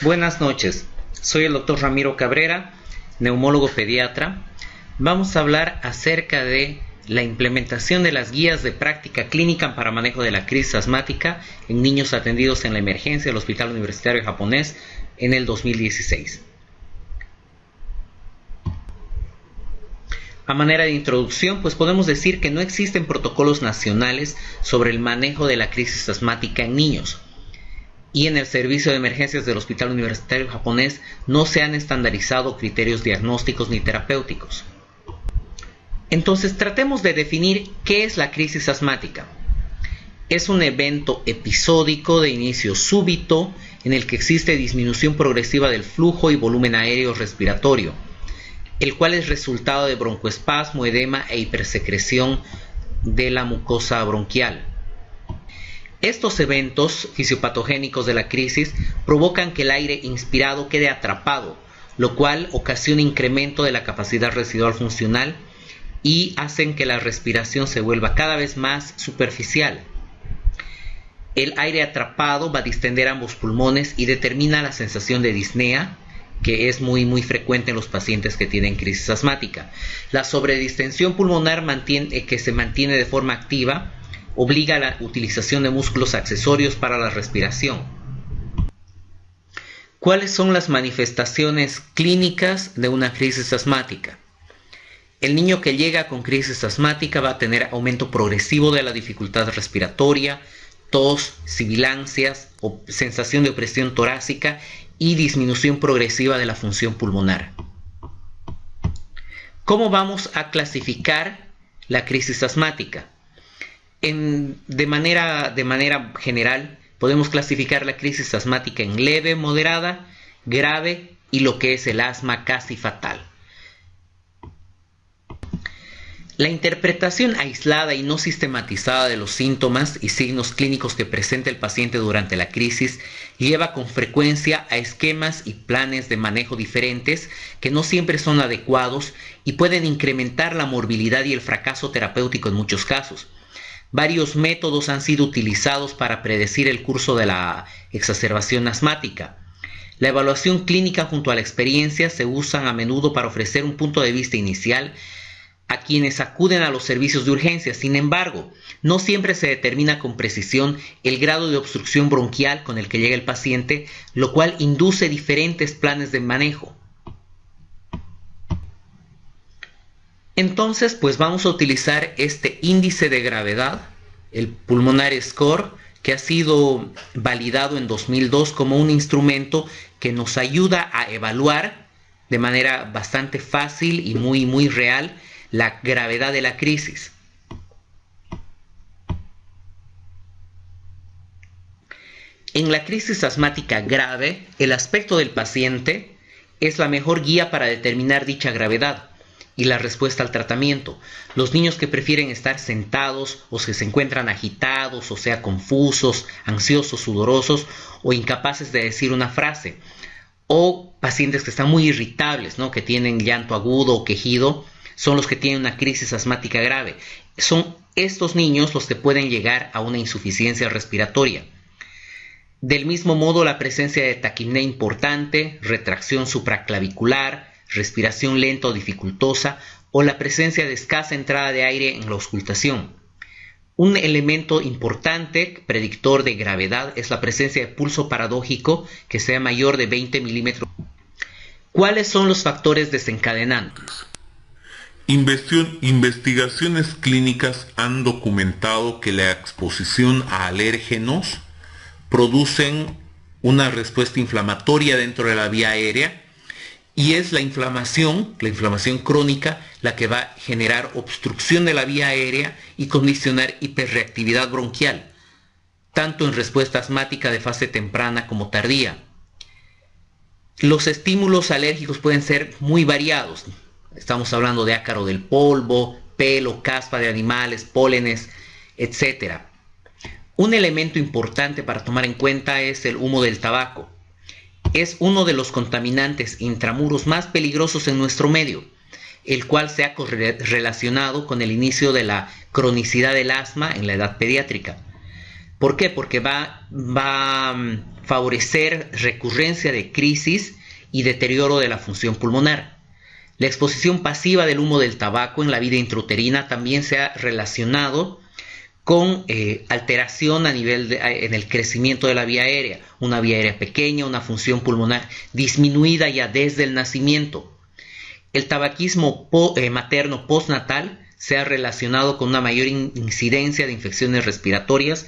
Buenas noches, soy el doctor Ramiro Cabrera, neumólogo pediatra. Vamos a hablar acerca de la implementación de las guías de práctica clínica para manejo de la crisis asmática en niños atendidos en la emergencia del Hospital Universitario Japonés en el 2016. A manera de introducción, pues podemos decir que no existen protocolos nacionales sobre el manejo de la crisis asmática en niños. Y en el servicio de emergencias del Hospital Universitario Japonés no se han estandarizado criterios diagnósticos ni terapéuticos. Entonces, tratemos de definir qué es la crisis asmática. Es un evento episódico de inicio súbito en el que existe disminución progresiva del flujo y volumen aéreo respiratorio, el cual es resultado de broncoespasmo, edema e hipersecreción de la mucosa bronquial. Estos eventos fisiopatogénicos de la crisis provocan que el aire inspirado quede atrapado, lo cual ocasiona incremento de la capacidad residual funcional y hacen que la respiración se vuelva cada vez más superficial. El aire atrapado va a distender ambos pulmones y determina la sensación de disnea, que es muy frecuente en los pacientes que tienen crisis asmática. La sobredistensión pulmonar que se mantiene de forma activa obliga a la utilización de músculos accesorios para la respiración. ¿Cuáles son las manifestaciones clínicas de una crisis asmática? El niño que llega con crisis asmática va a tener aumento progresivo de la dificultad respiratoria, tos, sibilancias o sensación de opresión torácica y disminución progresiva de la función pulmonar. ¿Cómo vamos a clasificar la crisis asmática? De manera general, podemos clasificar la crisis asmática en leve, moderada, grave y lo que es el asma casi fatal. La interpretación aislada y no sistematizada de los síntomas y signos clínicos que presenta el paciente durante la crisis lleva con frecuencia a esquemas y planes de manejo diferentes que no siempre son adecuados y pueden incrementar la morbilidad y el fracaso terapéutico en muchos casos. Varios métodos han sido utilizados para predecir el curso de la exacerbación asmática. La evaluación clínica junto a la experiencia se usan a menudo para ofrecer un punto de vista inicial a quienes acuden a los servicios de urgencia. Sin embargo, no siempre se determina con precisión el grado de obstrucción bronquial con el que llega el paciente, lo cual induce diferentes planes de manejo. Entonces, pues vamos a utilizar este índice de gravedad, el Pulmonary Score, que ha sido validado en 2002 como un instrumento que nos ayuda a evaluar de manera bastante fácil y muy real la gravedad de la crisis. En la crisis asmática grave, el aspecto del paciente es la mejor guía para determinar dicha gravedad y la respuesta al tratamiento. Los niños que prefieren estar sentados o que se encuentran agitados, o sea, confusos, ansiosos, sudorosos o incapaces de decir una frase, o pacientes que están muy irritables, ¿no?, que tienen llanto agudo o quejido, son los que tienen una crisis asmática grave. Son estos niños los que pueden llegar a una insuficiencia respiratoria. Del mismo modo, la presencia de taquipnea importante, retracción supraclavicular, respiración lenta o dificultosa o la presencia de escasa entrada de aire en la auscultación. Un elemento importante predictor de gravedad es la presencia de pulso paradójico que sea mayor de 20 milímetros. ¿Cuáles son los factores desencadenantes? Investigaciones clínicas han documentado que la exposición a alérgenos producen una respuesta inflamatoria dentro de la vía aérea y es la inflamación crónica, la que va a generar obstrucción de la vía aérea y condicionar hiperreactividad bronquial, tanto en respuesta asmática de fase temprana como tardía. Los estímulos alérgicos pueden ser muy variados. Estamos hablando de ácaro del polvo, pelo, caspa de animales, pólenes, etc. Un elemento importante para tomar en cuenta es el humo del tabaco. Es uno de los contaminantes intramuros más peligrosos en nuestro medio, el cual se ha relacionado con el inicio de la cronicidad del asma en la edad pediátrica. ¿Por qué? Porque va a favorecer recurrencia de crisis y deterioro de la función pulmonar. La exposición pasiva del humo del tabaco en la vida intrauterina también se ha relacionado con alteración en el crecimiento de la vía aérea, una vía aérea pequeña, una función pulmonar disminuida ya desde el nacimiento. El tabaquismo materno postnatal se ha relacionado con una mayor incidencia de infecciones respiratorias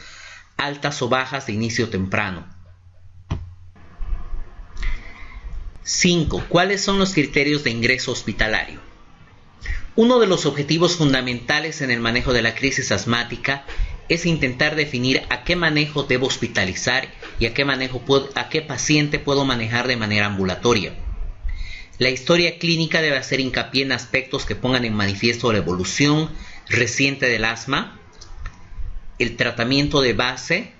altas o bajas de inicio temprano. 5. ¿Cuáles son los criterios de ingreso hospitalario? Uno de los objetivos fundamentales en el manejo de la crisis asmática es intentar definir a qué manejo debo hospitalizar y a qué paciente puedo manejar de manera ambulatoria. La historia clínica debe hacer hincapié en aspectos que pongan en manifiesto la evolución reciente del asma, el tratamiento de base,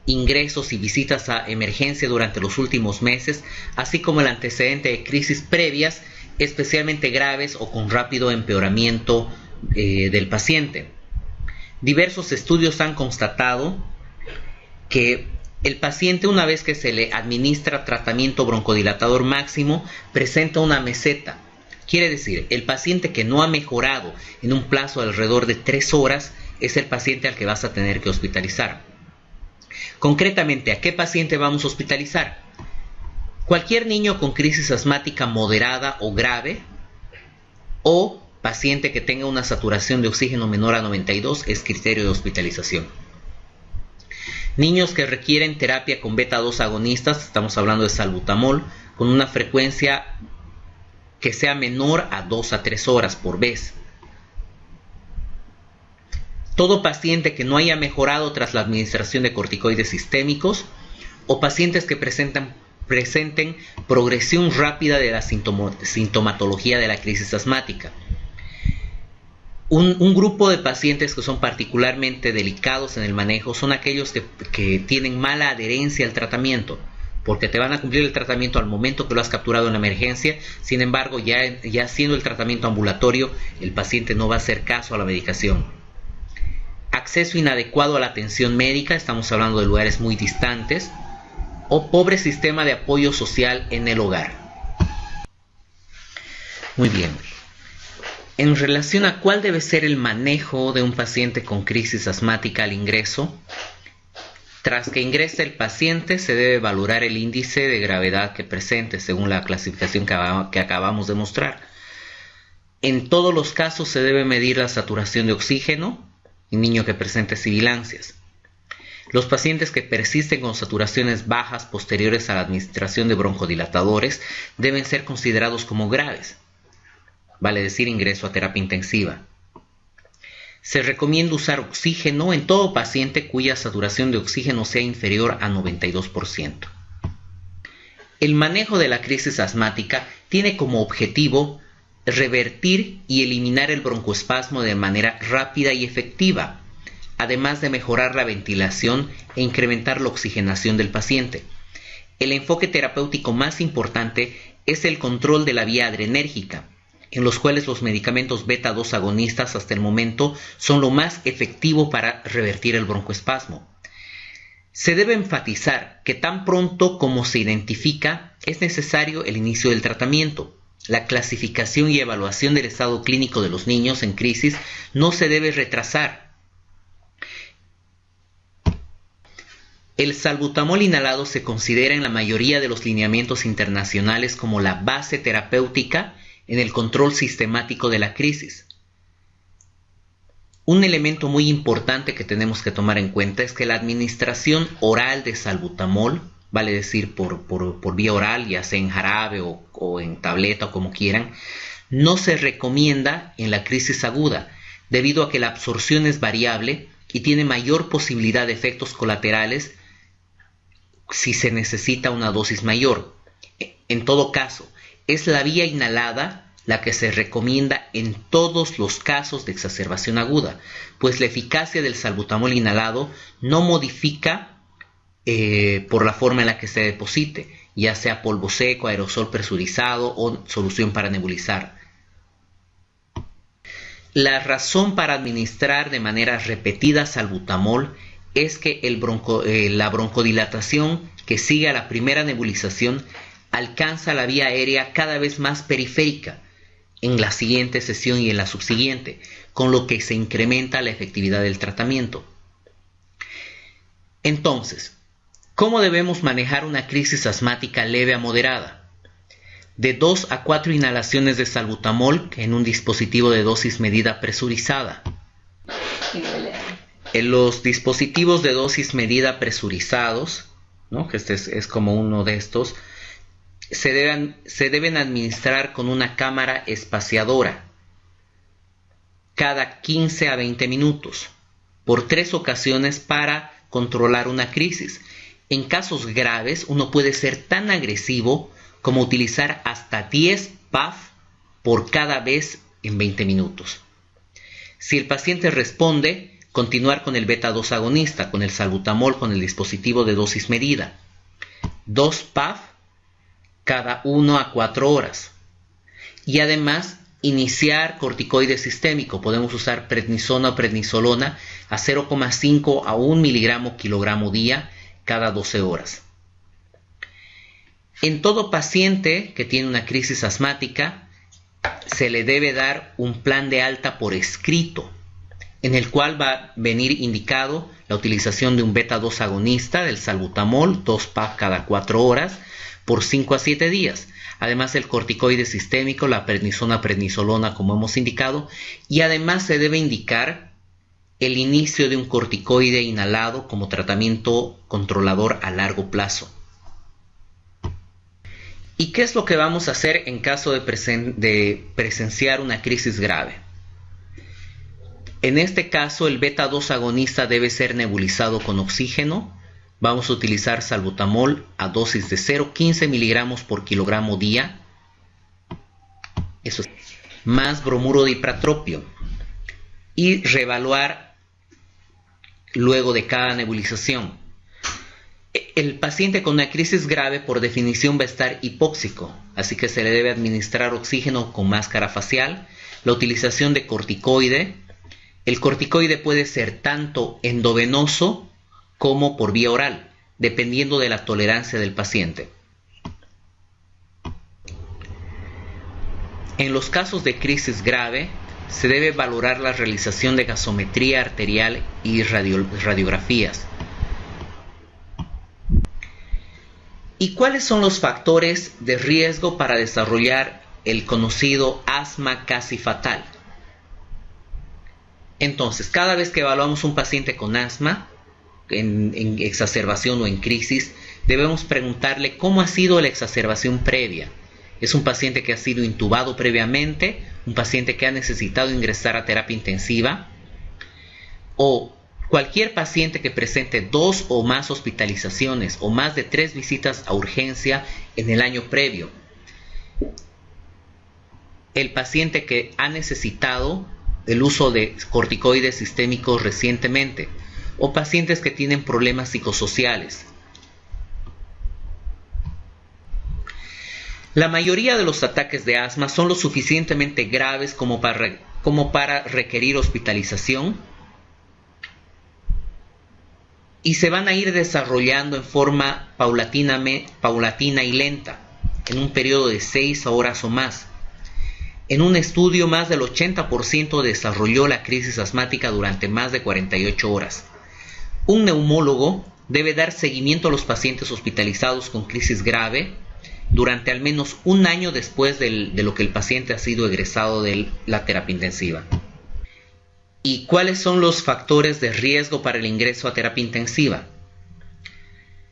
ingresos y visitas a emergencia durante los últimos meses, así como el antecedente de crisis previas, especialmente graves o con rápido empeoramiento del paciente. Diversos estudios han constatado que el paciente, una vez que se le administra tratamiento broncodilatador máximo, presenta una meseta. Quiere decir, el paciente que no ha mejorado en un plazo de alrededor de 3 horas es el paciente al que vas a tener que hospitalizar. Concretamente, ¿a qué paciente vamos a hospitalizar? Cualquier niño con crisis asmática moderada o grave o paciente que tenga una saturación de oxígeno menor a 92 es criterio de hospitalización. Niños que requieren terapia con beta-2 agonistas, estamos hablando de salbutamol, con una frecuencia que sea menor a 2 a 3 horas por vez. Todo paciente que no haya mejorado tras la administración de corticoides sistémicos o pacientes que presenten progresión rápida de la sintomatología de la crisis asmática. Un grupo de pacientes que son particularmente delicados en el manejo son aquellos que tienen mala adherencia al tratamiento, porque te van a cumplir el tratamiento al momento que lo has capturado en la emergencia. Sin embargo, ya siendo el tratamiento ambulatorio, el paciente no va a hacer caso a la medicación. Acceso inadecuado a la atención médica, estamos hablando de lugares muy distantes, o pobre sistema de apoyo social en el hogar. Muy bien. En relación a cuál debe ser el manejo de un paciente con crisis asmática al ingreso, tras que ingrese el paciente se debe valorar el índice de gravedad que presente según la clasificación que acabamos de mostrar. En todos los casos se debe medir la saturación de oxígeno en niño que presente sibilancias. Los pacientes que persisten con saturaciones bajas posteriores a la administración de broncodilatadores deben ser considerados como graves, vale decir ingreso a terapia intensiva. Se recomienda usar oxígeno en todo paciente cuya saturación de oxígeno sea inferior a 92%. El manejo de la crisis asmática tiene como objetivo revertir y eliminar el broncoespasmo de manera rápida y efectiva, además de mejorar la ventilación e incrementar la oxigenación del paciente. El enfoque terapéutico más importante es el control de la vía adrenérgica, en los cuales los medicamentos beta-2 agonistas hasta el momento son lo más efectivo para revertir el broncoespasmo. Se debe enfatizar que tan pronto como se identifica, es necesario el inicio del tratamiento. La clasificación y evaluación del estado clínico de los niños en crisis no se debe retrasar. El salbutamol inhalado se considera en la mayoría de los lineamientos internacionales como la base terapéutica en el control sistemático de la crisis. Un elemento muy importante que tenemos que tomar en cuenta es que la administración oral de salbutamol, vale decir por vía oral, ya sea en jarabe o en tableta o como quieran, no se recomienda en la crisis aguda, debido a que la absorción es variable y tiene mayor posibilidad de efectos colaterales si se necesita una dosis mayor. En todo caso, es la vía inhalada la que se recomienda en todos los casos de exacerbación aguda, pues la eficacia del salbutamol inhalado no modifica por la forma en la que se deposite, ya sea polvo seco, aerosol presurizado o solución para nebulizar. La razón para administrar de manera repetida salbutamol es que la broncodilatación que sigue a la primera nebulización alcanza la vía aérea cada vez más periférica en la siguiente sesión y en la subsiguiente, con lo que se incrementa la efectividad del tratamiento. Entonces, ¿cómo debemos manejar una crisis asmática leve a moderada? De 2 a 4 inhalaciones de salbutamol en un dispositivo de dosis medida presurizada. En los dispositivos de dosis medida presurizados, ¿no?, que este es como uno de estos, se deben administrar con una cámara espaciadora cada 15 a 20 minutos, por 3 ocasiones para controlar una crisis. En casos graves, uno puede ser tan agresivo como utilizar hasta 10 PAF por cada vez en 20 minutos. Si el paciente responde, continuar con el beta-2 agonista, con el salbutamol, con el dispositivo de dosis medida. 2 PAF cada 1 a 4 horas. Y además, iniciar corticoide sistémico. Podemos usar prednisona o prednisolona a 0,5 a 1 miligramo kilogramo día cada 12 horas. En todo paciente que tiene una crisis asmática, se le debe dar un plan de alta por escrito, en el cual va a venir indicado la utilización de un beta-2 agonista del salbutamol, 2 PAF cada 4 horas, por 5 a 7 días. Además, el corticoide sistémico, la prednisona, prednisolona, como hemos indicado, y además se debe indicar el inicio de un corticoide inhalado como tratamiento controlador a largo plazo. ¿Y qué es lo que vamos a hacer en caso de presenciar una crisis grave? En este caso, el beta-2 agonista debe ser nebulizado con oxígeno. Vamos a utilizar salbutamol a dosis de 0,15 miligramos por kilogramo día. Eso es, más bromuro de ipratropio. Y reevaluar luego de cada nebulización. El paciente con una crisis grave por definición va a estar hipóxico, así que se le debe administrar oxígeno con máscara facial, la utilización de corticoide. El corticoide puede ser tanto endovenoso como por vía oral, dependiendo de la tolerancia del paciente. En los casos de crisis grave, se debe valorar la realización de gasometría arterial y radiografías. ¿Y cuáles son los factores de riesgo para desarrollar el conocido asma casi fatal? Entonces, cada vez que evaluamos un paciente con asma, en exacerbación o en crisis, debemos preguntarle cómo ha sido la exacerbación previa. ¿Es un paciente que ha sido intubado previamente? ¿Un paciente que ha necesitado ingresar a terapia intensiva? ¿O cualquier paciente que presente 2 o más hospitalizaciones o más de 3 visitas a urgencia en el año previo? El paciente que ha necesitado el uso de corticoides sistémicos recientemente, o pacientes que tienen problemas psicosociales. La mayoría de los ataques de asma son lo suficientemente graves como para requerir hospitalización, y se van a ir desarrollando en forma paulatina y lenta, en un periodo de 6 horas o más. En un estudio, más del 80% desarrolló la crisis asmática durante más de 48 horas. Un neumólogo debe dar seguimiento a los pacientes hospitalizados con crisis grave durante al menos un año después de lo que el paciente ha sido egresado de la terapia intensiva. ¿Y cuáles son los factores de riesgo para el ingreso a terapia intensiva?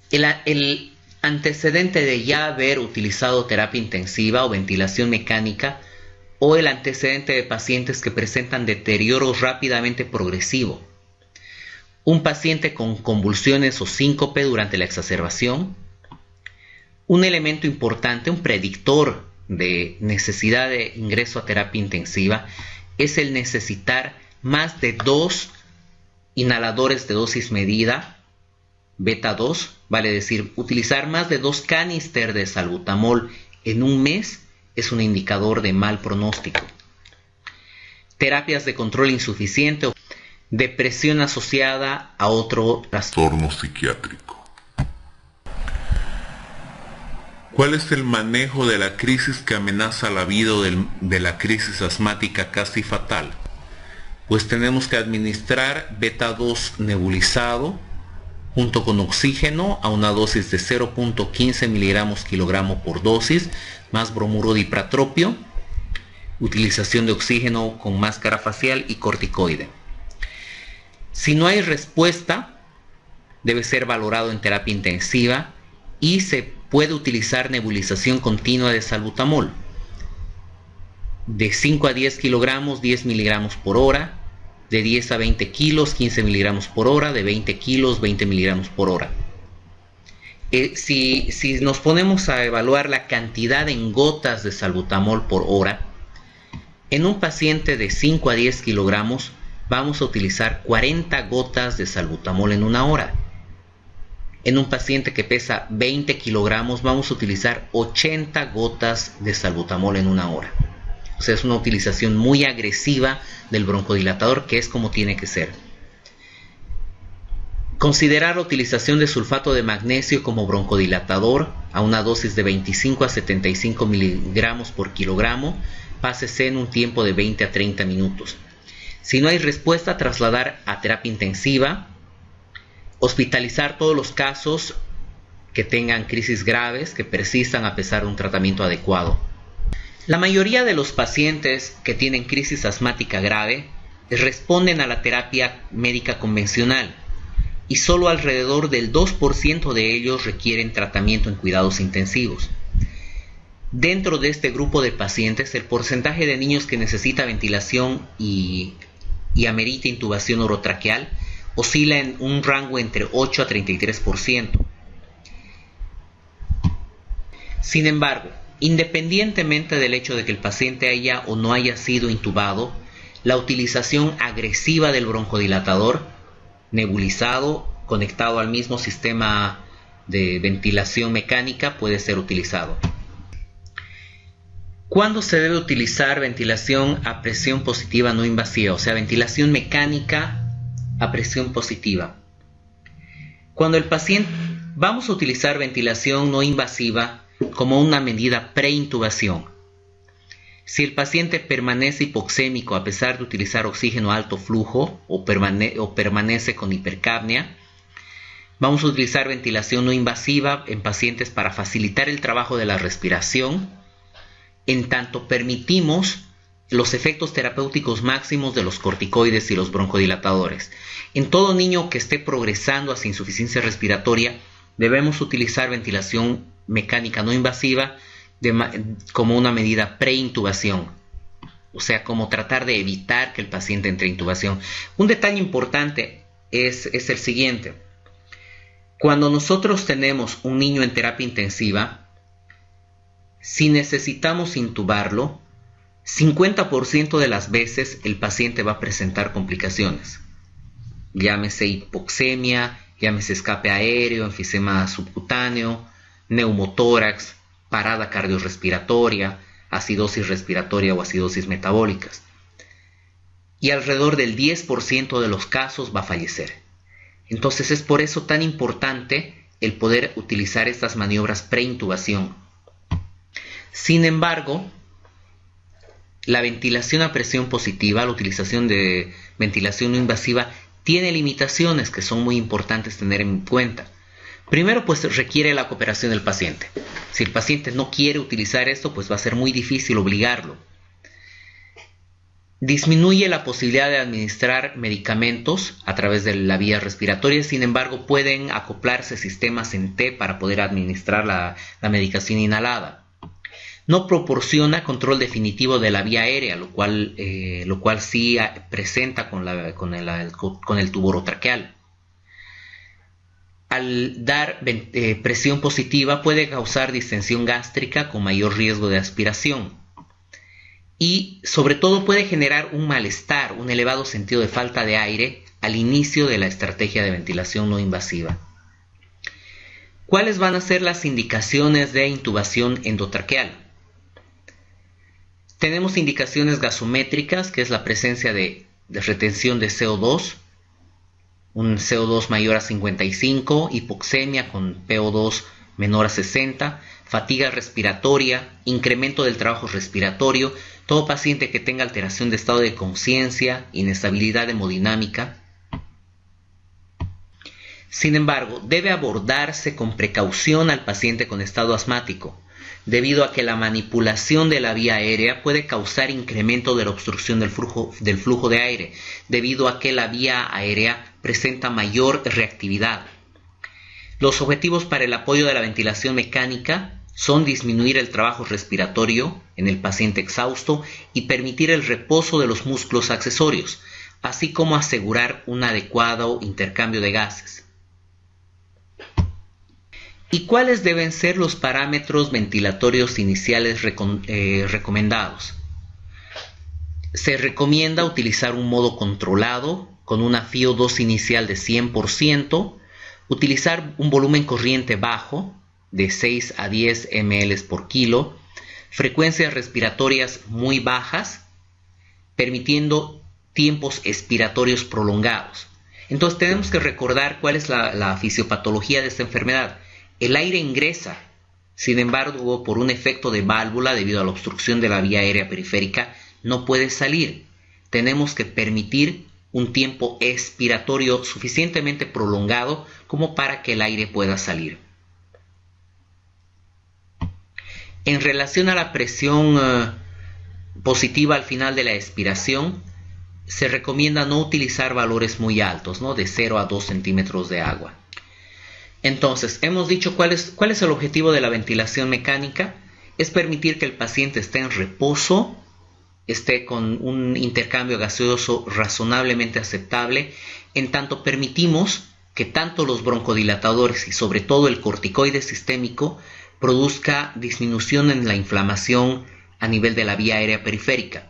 El antecedente de ya haber utilizado terapia intensiva o ventilación mecánica, o el antecedente de pacientes que presentan deterioro rápidamente progresivo. Un paciente con convulsiones o síncope durante la exacerbación. Un elemento importante, un predictor de necesidad de ingreso a terapia intensiva, es el necesitar más de 2 inhaladores de dosis medida, beta-2, vale decir, utilizar más de 2 caníster de salbutamol en un mes es un indicador de mal pronóstico. Terapias de control insuficiente. depresión asociada a otro trastorno psiquiátrico. ¿Cuál es el manejo de la crisis que amenaza la vida de la crisis asmática casi fatal? Pues tenemos que administrar beta-2 nebulizado junto con oxígeno a una dosis de 0.15 miligramos kilogramo por dosis, más bromuro de ipratropio, utilización de oxígeno con máscara facial y corticoide. Si no hay respuesta, debe ser valorado en terapia intensiva y se puede utilizar nebulización continua de salbutamol de 5 a 10 kilogramos, 10 miligramos por hora, de 10 a 20 kilos, 15 miligramos por hora, de 20 kilos, 20 miligramos por hora. Si nos ponemos a evaluar la cantidad en gotas de salbutamol por hora, en un paciente de 5 a 10 kilogramos vamos a utilizar 40 gotas de salbutamol en una hora. En un paciente que pesa 20 kilogramos vamos a utilizar 80 gotas de salbutamol en una hora. O sea, es una utilización muy agresiva del broncodilatador, que es como tiene que ser. Considerar la utilización de sulfato de magnesio como broncodilatador a una dosis de 25 a 75 miligramos por kilogramo, pásese en un tiempo de 20 a 30 minutos. Si no hay respuesta, trasladar a terapia intensiva, hospitalizar todos los casos que tengan crisis graves, que persistan a pesar de un tratamiento adecuado. La mayoría de los pacientes que tienen crisis asmática grave responden a la terapia médica convencional y solo alrededor del 2% de ellos requieren tratamiento en cuidados intensivos. Dentro de este grupo de pacientes, el porcentaje de niños que necesita ventilación y amerita intubación orotraqueal oscila en un rango entre 8 a 33%. Sin embargo, independientemente del hecho de que el paciente haya o no haya sido intubado, la utilización agresiva del broncodilatador nebulizado conectado al mismo sistema de ventilación mecánica puede ser utilizado. ¿Cuándo se debe utilizar ventilación a presión positiva no invasiva? O sea, ventilación mecánica a presión positiva. Cuando el paciente, vamos a utilizar ventilación no invasiva como una medida preintubación. Si el paciente permanece hipoxémico a pesar de utilizar oxígeno a alto flujo o permanece con hipercapnia, vamos a utilizar ventilación no invasiva en pacientes para facilitar el trabajo de la respiración, en tanto permitimos los efectos terapéuticos máximos de los corticoides y los broncodilatadores. En todo niño que esté progresando hacia insuficiencia respiratoria, debemos utilizar ventilación mecánica no invasiva como una medida preintubación, o sea, como tratar de evitar que el paciente entre en intubación. Un detalle importante es el siguiente: cuando nosotros tenemos un niño en terapia intensiva, si necesitamos intubarlo, 50% de las veces el paciente va a presentar complicaciones, llámese hipoxemia, llámese escape aéreo, enfisema subcutáneo, neumotórax, parada cardiorrespiratoria, acidosis respiratoria o acidosis metabólicas. Y alrededor del 10% de los casos va a fallecer. Entonces es por eso tan importante el poder utilizar estas maniobras preintubación. Sin embargo, la ventilación a presión positiva, la utilización de ventilación no invasiva, tiene limitaciones que son muy importantes tener en cuenta. Primero, pues requiere la cooperación del paciente. Si el paciente no quiere utilizar esto, pues va a ser muy difícil obligarlo. Disminuye la posibilidad de administrar medicamentos a través de la vía respiratoria, sin embargo, pueden acoplarse sistemas en T para poder administrar la medicación inhalada. No proporciona control definitivo de la vía aérea, lo cual sí presenta con el tubo orotraqueal. Al dar presión positiva puede causar distensión gástrica con mayor riesgo de aspiración y sobre todo puede generar un malestar, un elevado sentido de falta de aire al inicio de la estrategia de ventilación no invasiva. ¿Cuáles van a ser las indicaciones de intubación endotraqueal? Tenemos indicaciones gasométricas, que es la presencia de retención de CO2, un CO2 mayor a 55, hipoxemia con PO2 menor a 60, fatiga respiratoria, incremento del trabajo respiratorio, todo paciente que tenga alteración de estado de conciencia, inestabilidad hemodinámica. Sin embargo, debe abordarse con precaución al paciente con estado asmático, debido a que la manipulación de la vía aérea puede causar incremento de la obstrucción del flujo de aire, debido a que la vía aérea presenta mayor reactividad. Los objetivos para el apoyo de la ventilación mecánica son disminuir el trabajo respiratorio en el paciente exhausto y permitir el reposo de los músculos accesorios, así como asegurar un adecuado intercambio de gases. ¿Y cuáles deben ser los parámetros ventilatorios iniciales recomendados? Se recomienda utilizar un modo controlado con una FiO2 inicial de 100%, utilizar un volumen corriente bajo de 6 a 10 ml por kilo, frecuencias respiratorias muy bajas, permitiendo tiempos expiratorios prolongados. Entonces tenemos que recordar cuál es la fisiopatología de esta enfermedad. El aire ingresa, sin embargo, por un efecto de válvula debido a la obstrucción de la vía aérea periférica, no puede salir. Tenemos que permitir un tiempo expiratorio suficientemente prolongado como para que el aire pueda salir. En relación a la presión positiva al final de la expiración, se recomienda no utilizar valores muy altos, ¿no? De 0 a 2 centímetros de agua. Entonces, hemos dicho cuál es el objetivo de la ventilación mecánica. Es permitir que el paciente esté en reposo, esté con un intercambio gaseoso razonablemente aceptable, en tanto permitimos que tanto los broncodilatadores y sobre todo el corticoide sistémico produzca disminución en la inflamación a nivel de la vía aérea periférica.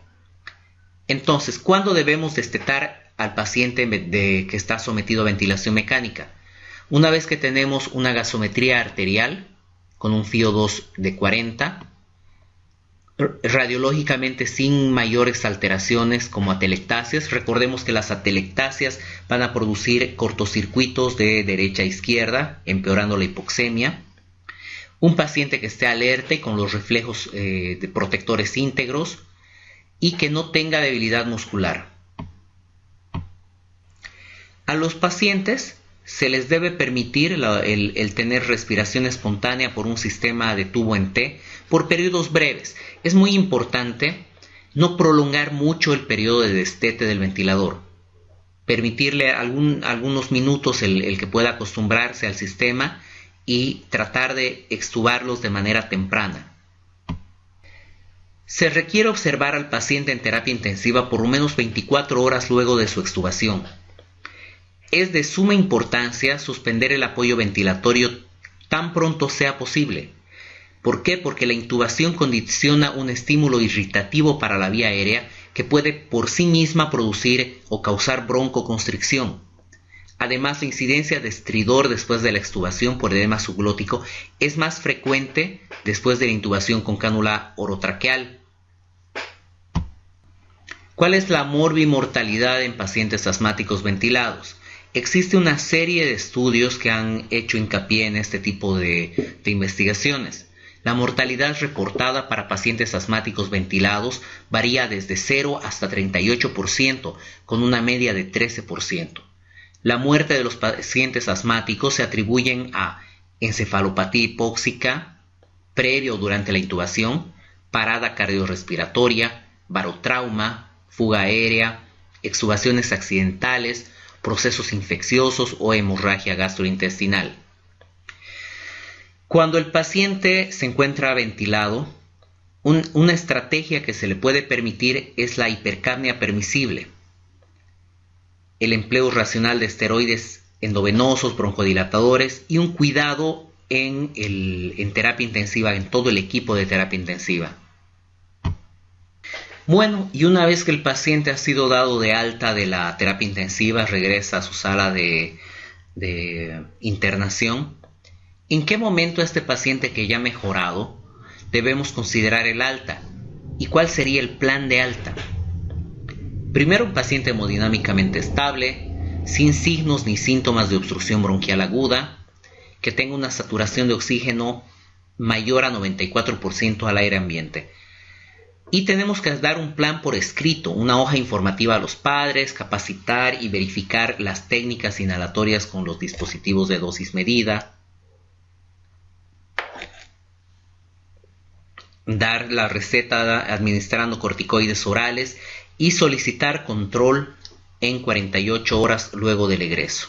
Entonces, ¿cuándo debemos destetar al paciente que está sometido a ventilación mecánica? Una vez que tenemos una gasometría arterial con un FiO2 de 40, radiológicamente sin mayores alteraciones como atelectasias. Recordemos que las atelectasias van a producir cortocircuitos de derecha a izquierda, empeorando la hipoxemia. Un paciente que esté alerta y con los reflejos de protectores íntegros y que no tenga debilidad muscular. A los pacientes se les debe permitir el tener respiración espontánea por un sistema de tubo en T por periodos breves. Es muy importante no prolongar mucho el periodo de destete del ventilador. Permitirle algunos minutos el que pueda acostumbrarse al sistema y tratar de extubarlos de manera temprana. Se requiere observar al paciente en terapia intensiva por lo menos 24 horas luego de su extubación. Es de suma importancia suspender el apoyo ventilatorio tan pronto sea posible. ¿Por qué? Porque la intubación condiciona un estímulo irritativo para la vía aérea que puede por sí misma producir o causar broncoconstricción. Además, la incidencia de estridor después de la extubación por edema subglótico es más frecuente después de la intubación con cánula orotraqueal. ¿Cuál es la morbimortalidad en pacientes asmáticos ventilados? Existe una serie de estudios que han hecho hincapié en este tipo de investigaciones. La mortalidad reportada para pacientes asmáticos ventilados varía desde 0 hasta 38%, con una media de 13%. La muerte de los pacientes asmáticos se atribuyen a encefalopatía hipóxica, previo o durante la intubación, parada cardiorrespiratoria, barotrauma, fuga aérea, extubaciones accidentales, procesos infecciosos o hemorragia gastrointestinal. Cuando el paciente se encuentra ventilado, una estrategia que se le puede permitir es la hipercapnia permisible, el empleo racional de esteroides endovenosos, broncodilatadores y un cuidado en terapia intensiva, en todo el equipo de terapia intensiva. Bueno, y una vez que el paciente ha sido dado de alta de la terapia intensiva, regresa a su sala de internación, ¿en qué momento a este paciente que ya ha mejorado debemos considerar el alta? ¿Y cuál sería el plan de alta? Primero, un paciente hemodinámicamente estable, sin signos ni síntomas de obstrucción bronquial aguda, que tenga una saturación de oxígeno mayor a 94% al aire ambiente. Y tenemos que dar un plan por escrito, una hoja informativa a los padres, capacitar y verificar las técnicas inhalatorias con los dispositivos de dosis medida, dar la receta administrando corticoides orales y solicitar control en 48 horas luego del egreso.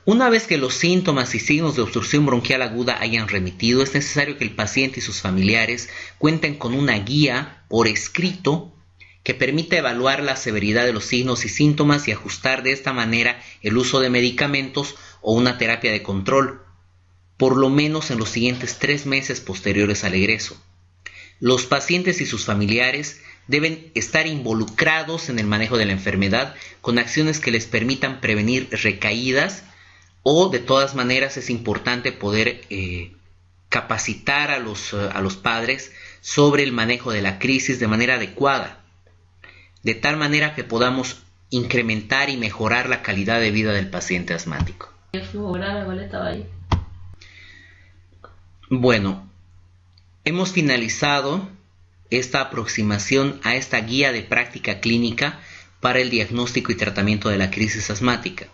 Una vez que los síntomas y signos de obstrucción bronquial aguda hayan remitido, es necesario que el paciente y sus familiares cuenten con una guía por escrito que permita evaluar la severidad de los signos y síntomas y ajustar de esta manera el uso de medicamentos o una terapia de control, por lo menos en los siguientes 3 meses posteriores al egreso. Los pacientes y sus familiares deben estar involucrados en el manejo de la enfermedad con acciones que les permitan prevenir recaídas, o de todas maneras es importante poder capacitar a los padres sobre el manejo de la crisis de manera adecuada, de tal manera que podamos incrementar y mejorar la calidad de vida del paciente asmático. Bueno, hemos finalizado esta aproximación a esta guía de práctica clínica para el diagnóstico y tratamiento de la crisis asmática.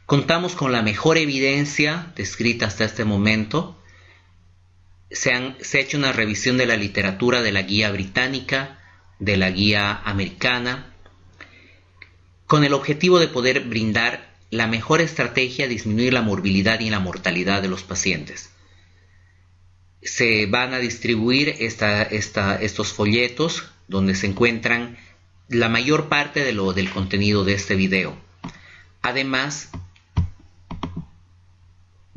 Contamos con la mejor evidencia descrita hasta este momento. Se ha hecho una revisión de la literatura de la guía británica, de la guía americana, con el objetivo de poder brindar la mejor estrategia a disminuir la morbilidad y la mortalidad de los pacientes. Se van a distribuir estos folletos donde se encuentran la mayor parte del contenido de este video. Además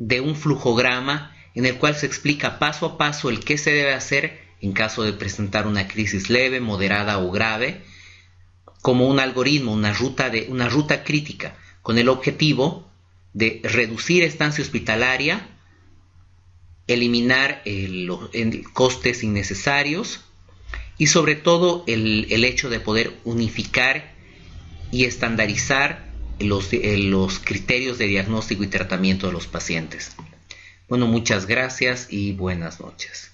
de un flujograma en el cual se explica paso a paso el qué se debe hacer en caso de presentar una crisis leve, moderada o grave, como un algoritmo, una ruta crítica, con el objetivo de reducir estancia hospitalaria, eliminar costes innecesarios y sobre todo el hecho de poder unificar y estandarizar los criterios de diagnóstico y tratamiento de los pacientes. Bueno, muchas gracias y buenas noches.